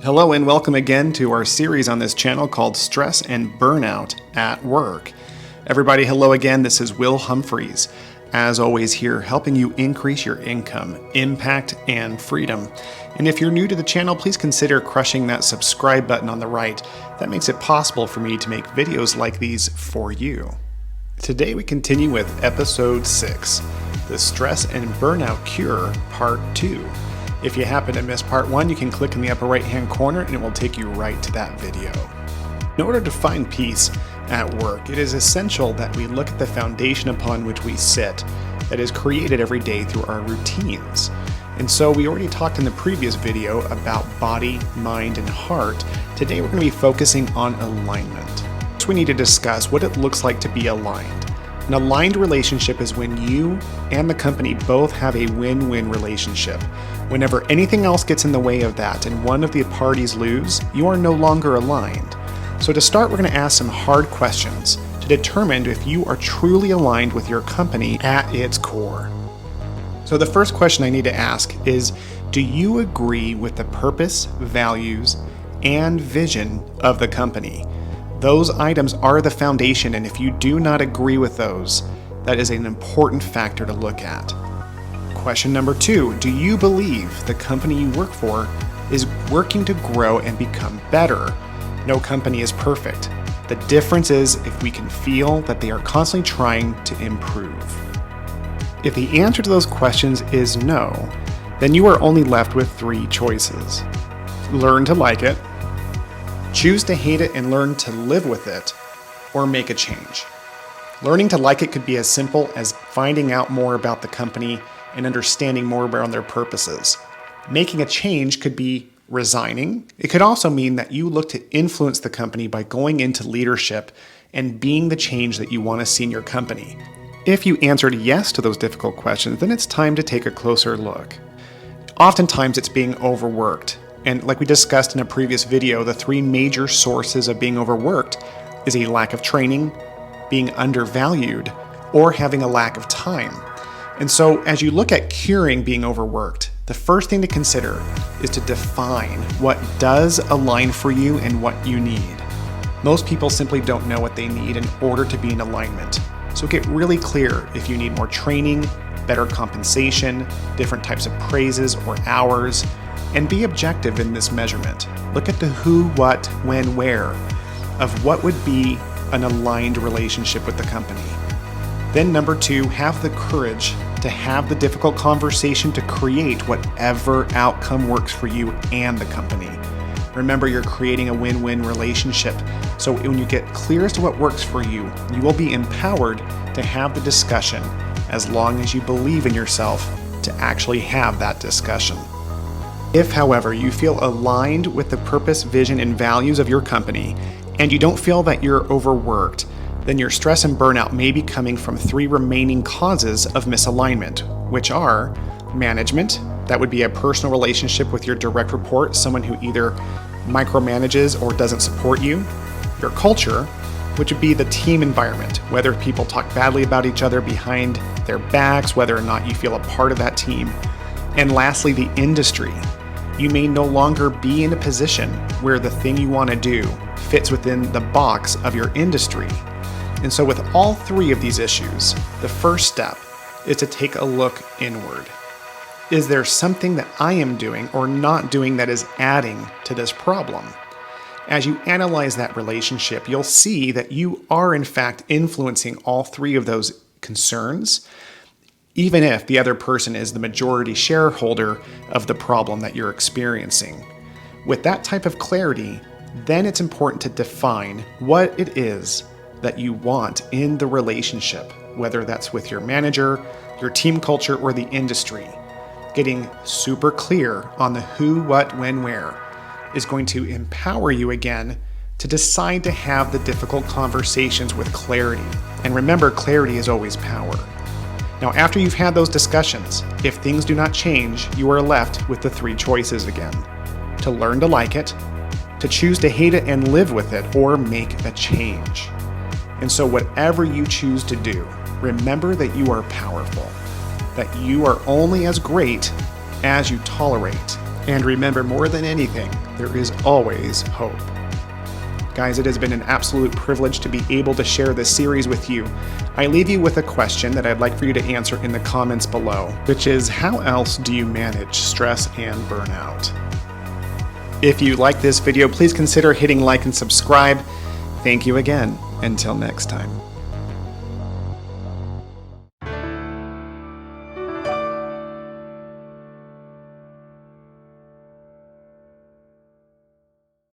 Hello and welcome again to our series on this channel called Stress and Burnout at Work. Everybody, hello again. This is Will Humphreys. As always here, helping you increase your income, impact, and freedom. And if you're new to the channel, please consider crushing that subscribe button on the right. That makes it possible for me to make videos like these for you. Today we continue with episode 6, the Stress and Burnout Cure, part 2. If you happen to miss part 1, you can click in the upper right hand corner and it will take you right to that video. In order to find peace at work, it is essential that we look at the foundation upon which we sit that is created every day through our routines. And so we already talked in the previous video about body, mind, and heart. Today we're going to be focusing on alignment. First, we need to discuss what it looks like to be aligned. An aligned relationship is when you and the company both have a win-win relationship. Whenever anything else gets in the way of that and one of the parties lose, you are no longer aligned. So to start, we're going to ask some hard questions to determine if you are truly aligned with your company at its core. So the first question I need to ask is, do you agree with the purpose, values, and vision of the company? Those items are the foundation, and if you do not agree with those, that is an important factor to look at. Question number 2, do you believe the company you work for is working to grow and become better? No company is perfect. The difference is if we can feel that they are constantly trying to improve. If the answer to those questions is no, then you are only left with 3 choices. Learn to like it, choose to hate it and learn to live with it, or make a change. Learning to like it could be as simple as finding out more about the company and understanding more around their purposes. Making a change could be resigning. It could also mean that you look to influence the company by going into leadership and being the change that you want to see in your company. If you answered yes to those difficult questions, then it's time to take a closer look. Oftentimes it's being overworked. And like we discussed in a previous video, the 3 major sources of being overworked is a lack of training, being undervalued, or having a lack of time. And so as you look at curing being overworked, the first thing to consider is to define what does align for you and what you need. Most people simply don't know what they need in order to be in alignment. So get really clear if you need more training, better compensation, different types of praises or hours, and be objective in this measurement. Look at the who, what, when, where of what would be an aligned relationship with the company. Then number 2, have the courage to have the difficult conversation to create whatever outcome works for you and the company. Remember, you're creating a win-win relationship. So when you get clear as to what works for you, you will be empowered to have the discussion as long as you believe in yourself to actually have that discussion. If, however, you feel aligned with the purpose, vision, and values of your company, and you don't feel that you're overworked, then your stress and burnout may be coming from 3 remaining causes of misalignment, which are management. That would be a personal relationship with your direct report, someone who either micromanages or doesn't support you. Your culture, which would be the team environment, whether people talk badly about each other behind their backs, whether or not you feel a part of that team. And lastly, the industry. You may no longer be in a position where the thing you want to do fits within the box of your industry. And so with all 3 of these issues, the first step is to take a look inward. Is there something that I am doing or not doing that is adding to this problem? As you analyze that relationship, you'll see that you are in fact influencing all 3 of those concerns, even if the other person is the majority shareholder of the problem that you're experiencing. With that type of clarity, then it's important to define what it is that you want in the relationship, whether that's with your manager, your team culture, or the industry. Getting super clear on the who, what, when, where is going to empower you again to decide to have the difficult conversations with clarity. And remember, clarity is always power. Now, after you've had those discussions, if things do not change, you are left with the 3 choices again. To learn to like it, to choose to hate it and live with it, or make a change. And so whatever you choose to do, remember that you are powerful, that you are only as great as you tolerate. And remember, more than anything, there is always hope. Guys, it has been an absolute privilege to be able to share this series with you. I leave you with a question that I'd like for you to answer in the comments below, which is, how else do you manage stress and burnout? If you like this video, please consider hitting like and subscribe. Thank you again. Until next time.